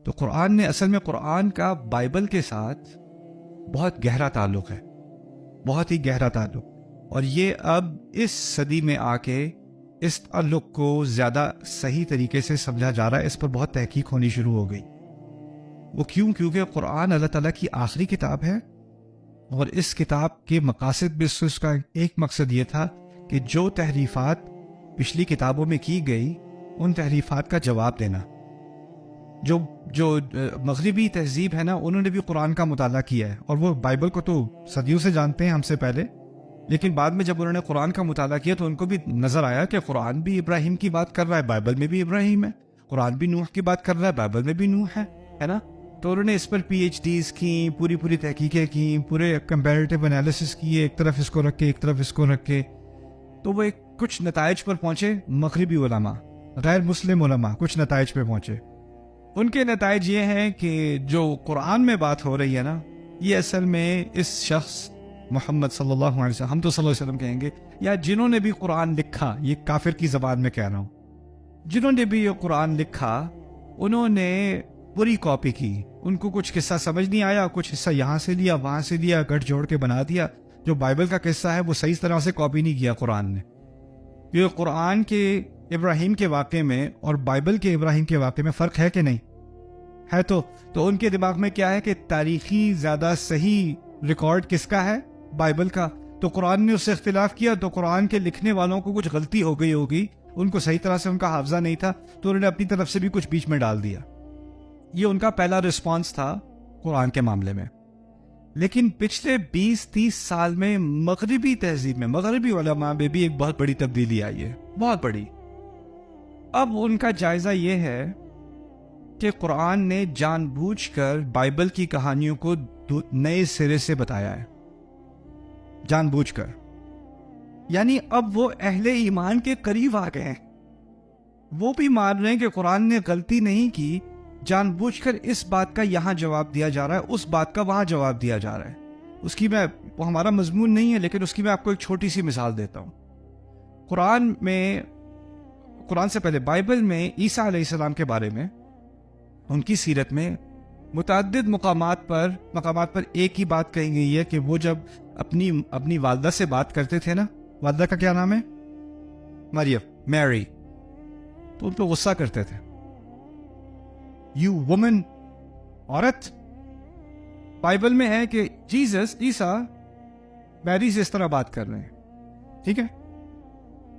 تو قرآن نے اصل میں قرآن کا بائبل کے ساتھ بہت گہرا تعلق ہے، بہت ہی گہرا تعلق، اور یہ اب اس صدی میں آ کے اس تعلق کو زیادہ صحیح طریقے سے سمجھا جا رہا ہے، اس پر بہت تحقیق ہونی شروع ہو گئی۔ وہ کیوں؟ کیونکہ قرآن اللہ تعالیٰ کی آخری کتاب ہے، اور اس کتاب کے مقاصد بھی اس کا ایک مقصد یہ تھا کہ جو تحریفات پچھلی کتابوں میں کی گئی ان تحریفات کا جواب دینا۔ جو مغربی تہذیب ہے نا، انہوں نے بھی قرآن کا مطالعہ کیا ہے، اور وہ بائبل کو تو صدیوں سے جانتے ہیں ہم سے پہلے، لیکن بعد میں جب انہوں نے قرآن کا مطالعہ کیا تو ان کو بھی نظر آیا کہ قرآن بھی ابراہیم کی بات کر رہا ہے، بائبل میں بھی ابراہیم ہے، قرآن بھی نوح کی بات کر رہا ہے، بائبل میں بھی نوح ہے نا۔ تو انہوں نے اس پر پی ایچ ڈیز کی، پوری تحقیقیں کی، پورے کمپیریٹیو انالیسس کیے، ایک طرف اس کو رکھ کے ایک طرف اس کو رکھ کے، تو وہ کچھ نتائج پر پہنچے۔ مغربی علماء، غیر مسلم علماء کچھ نتائج پہ پہنچے۔ ان کے نتائج یہ ہیں کہ جو قرآن میں بات ہو رہی ہے نا، یہ اصل میں اس شخص محمد صلی اللہ علیہ وسلم، ہم تو صلی اللہ علیہ وسلم کہیں گے، یا جنہوں نے بھی قرآن لکھا، یہ کافر کی زبان میں کہہ رہا ہوں، جنہوں نے بھی یہ قرآن لکھا انہوں نے پوری کاپی کی۔ ان کو کچھ قصہ سمجھ نہیں آیا، کچھ حصہ یہاں سے لیا وہاں سے لیا، گٹھ جوڑ کے بنا دیا۔ جو بائبل کا قصہ ہے وہ صحیح طرح سے کاپی نہیں کیا قرآن نے، کیونکہ قرآن کے ابراہیم کے واقعے میں اور بائبل کے ابراہیم کے واقعے میں فرق ہے کہ نہیں ہے؟ تو ان کے دماغ میں کیا ہے کہ تاریخی زیادہ صحیح ریکارڈ کس کا ہے؟ بائبل کا۔ تو قرآن نے اس سے اختلاف کیا، تو قرآن کے لکھنے والوں کو کچھ غلطی ہو گئی ہوگی، ان کو صحیح طرح سے ان کا حافظہ نہیں تھا، تو انہوں نے اپنی طرف سے بھی کچھ بیچ میں ڈال دیا۔ یہ ان کا پہلا رسپانس تھا قرآن کے معاملے میں۔ لیکن پچھلے 20-30 سال میں مغربی تہذیب میں، مغربی علماء میں بھی ایک بہت بڑی تبدیلی آئی ہے، بہت بڑی۔ اب ان کا جائزہ یہ ہے کہ قرآن نے جان بوجھ کر بائبل کی کہانیوں کو نئے سرے سے بتایا ہے، جان بوجھ کر۔ یعنی اب وہ اہل ایمان کے قریب آ گئے ہیں، وہ بھی مان رہے ہیں کہ قرآن نے غلطی نہیں کی، جان بوجھ کر اس بات کا یہاں جواب دیا جا رہا ہے، اس بات کا وہاں جواب دیا جا رہا ہے۔ اس کی وہ ہمارا مضمون نہیں ہے، لیکن اس کی میں آپ کو ایک چھوٹی سی مثال دیتا ہوں۔ قرآن سے پہلے بائبل میں عیسیٰ علیہ السلام کے بارے میں، ان کی سیرت میں متعدد مقامات پر ایک ہی بات کہی گئی ہے کہ وہ جب اپنی والدہ سے بات کرتے تھے نا، والدہ کا کیا نام ہے؟ مریم، میری، تو ان پہ غصہ کرتے تھے، یو وومن، عورت۔ بائبل میں ہے کہ عیسیٰ میری سے اس طرح بات کر رہے ہیں، ٹھیک ہے۔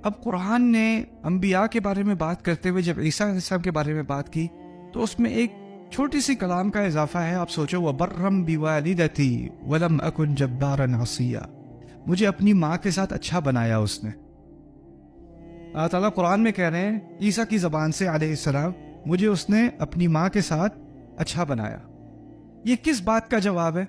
اب قرآن نے انبیاء کے بارے میں بات کرتے ہوئے جب عیسیٰ علیہ السلام کے بارے میں بات کی تو اس میں ایک چھوٹی سی کلام کا اضافہ ہے۔ آپ سوچو، وَبَرًّا بِوَالِدَتِي وَلَمْ أَكُنْ جَبَّارًا عَصِيًّا، مجھے اپنی ماں کے ساتھ اچھا بنایا اس نے۔ اللہ تعالیٰ قرآن میں کہہ رہے ہیں عیسیٰ کی زبان سے علیہ السلام، مجھے اس نے اپنی ماں کے ساتھ اچھا بنایا۔ یہ کس بات کا جواب ہے؟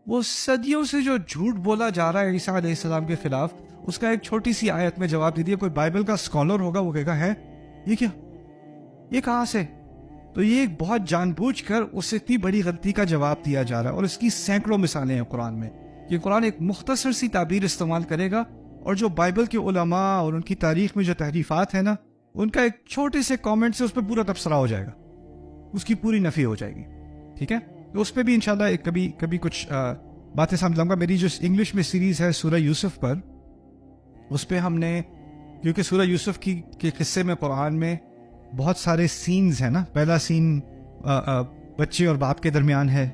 وہ صدیوں سے جو جھوٹ بولا جا رہا ہے عیسیٰ علیہ السلام کے خلاف، اس کا ایک چھوٹی سی آیت میں جواب دے دیا۔ کوئی بائبل کا اسکالر ہوگا، وہ کہے گا ہے یہ کیا، یہ کہاں سے؟ تو یہ ایک بہت جان بوجھ کر اس اتنی بڑی غلطی کا جواب دیا جا رہا ہے، اور اس کی سینکڑوں مثالیں ہیں قرآن میں۔ کہ قرآن ایک مختصر سی تعبیر استعمال کرے گا، اور جو بائبل کے علماء اور ان کی تاریخ میں جو تحریفات ہیں نا، ان کا ایک چھوٹے سے کامنٹ سے اس پہ پورا تبصرہ ہو جائے گا، اس کی پوری نفی ہو جائے گی، ٹھیک ہے۔ تو اس پہ بھی انشاءاللہ کبھی کچھ باتیں سمجھ لاؤں گا۔ میری جو انگلش میں سیریز ہے سورہ یوسف پر، اس پہ ہم نے، کیونکہ سورہ یوسف کے قصے میں قرآن میں بہت سارے سینز ہیں نا۔ پہلا سین بچے اور باپ کے درمیان ہے،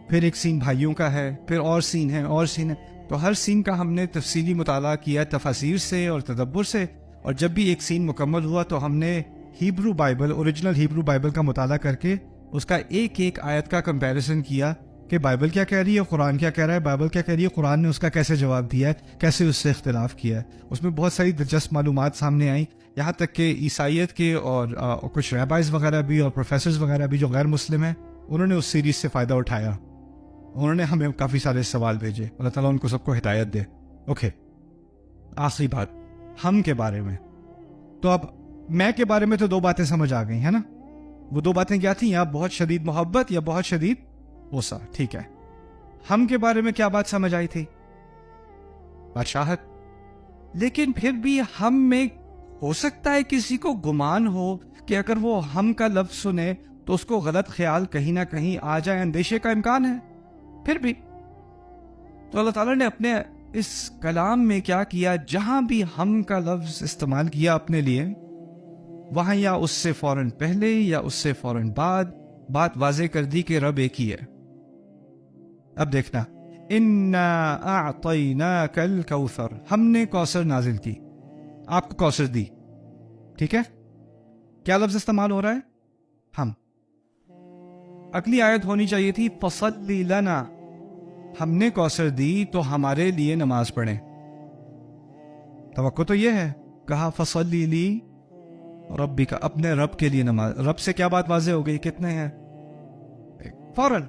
پھر ایک سین بھائیوں کا ہے، پھر اور سین ہے، اور سین ہے۔ تو ہر سین کا ہم نے تفصیلی مطالعہ کیا تفاسیر سے اور تدبر سے، اور جب بھی ایک سین مکمل ہوا تو ہم نے Hebrew Bible, original Hebrew Bible کا مطالعہ کر کے اس کا ایک آیت کا کمپیریزن کیا کہ بائبل کیا کہہ رہی ہے، قرآن کیا کہہ رہا ہے، بائبل کیا کہہ رہی ہے، قرآن نے اس کا کیسے جواب دیا ہے، کیسے اس سے اختلاف کیا ہے۔ اس میں بہت ساری دلچسپ معلومات سامنے آئیں، یہاں تک کہ عیسائیت کے اور کچھ ریبائز وغیرہ بھی اور پروفیسرز وغیرہ بھی جو غیر مسلم ہیں، انہوں نے اس سیریز سے فائدہ اٹھایا، انہوں نے ہمیں کافی سارے سوال بھیجے۔ اللہ تعالیٰ ان کو سب کو ہدایت دے۔ اوکے، آخری بات ہم کے بارے میں۔ تو اب میں کے بارے میں تو 2 باتیں سمجھ آ گئی ہے نا۔ وہ 2 باتیں کیا تھیں؟ یا بہت شدید محبت یا بہت شدید غصہ، ٹھیک ہے۔ ہم کے بارے میں کیا بات سمجھ آئی تھی؟ بادشاہت۔ لیکن پھر بھی ہم میں ہو سکتا ہے کسی کو گمان ہو کہ اگر وہ ہم کا لفظ سنے تو اس کو غلط خیال کہیں نہ کہیں آ جائے، اندیشے کا امکان ہے. پھر بھی تو اللہ تعالیٰ نے اپنے اس کلام میں کیا کیا، جہاں بھی ہم کا لفظ استعمال کیا اپنے لیے، وہاں یا اس سے فوراً پہلے یا اس سے فوراً بعد بات واضح کر دی کہ رب ایک ہی ہے. اب دیکھنا، انا اعطیناک الکوثر، ہم نے کوثر نازل کی، آپ کو کوثر دی. ٹھیک ہے، کیا لفظ استعمال ہو رہا ہے؟ ہم. اگلی آیت ہونی چاہیے تھی فصلی لنا، ہم نے کوثر دی تو ہمارے لیے نماز پڑھیں. توقع تو یہ ہے، کہا فصلی لی ربک، اپنے رب کے لیے نماز. رب سے کیا بات واضح ہو گئی؟ کتنے ہیں؟ فوراً.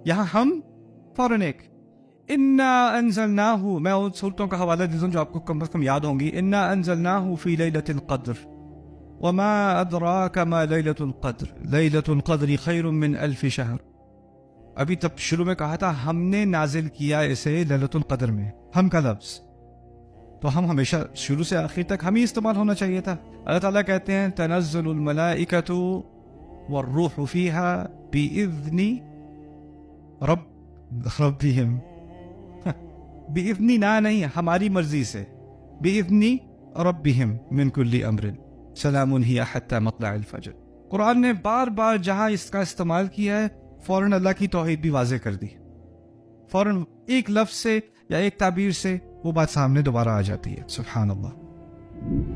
یہاں ہم فوراً ایک. انا انزلناہ، میں ان صورتوں کا حوالہ دیتا ہوں جو آپ کو کم از کم یاد ہوں گی. انا انزلناہ فی لیلۃ القدر وما ادراک ما لیلۃ القدر لیلۃ القدر خیر من الف شہر. ابھی تب شروع میں کہا تھا ہم نے نازل کیا اسے لیلۃ القدر میں، ہم کا لفظ تو ہم ہمیشہ شروع سے آخر تک ہم ہی استعمال ہونا چاہیے تھا. اللہ تعالیٰ کہتے ہیں تنزل الملائکۃ والروح فیہا بإذن ربہم، بإذن نہ نہیں، ہماری مرضی سے، بإذن ربہم من کل امر سلام ہی حتی مطلع الفجر. قرآن نے بار بار جہاں اس کا استعمال کیا ہے فوراً اللہ کی توحید بھی واضح کر دی. فوراً ایک لفظ سے یا ایک تعبیر سے وہ بات سامنے دوبارہ آ جاتی ہے. سبحان اللہ.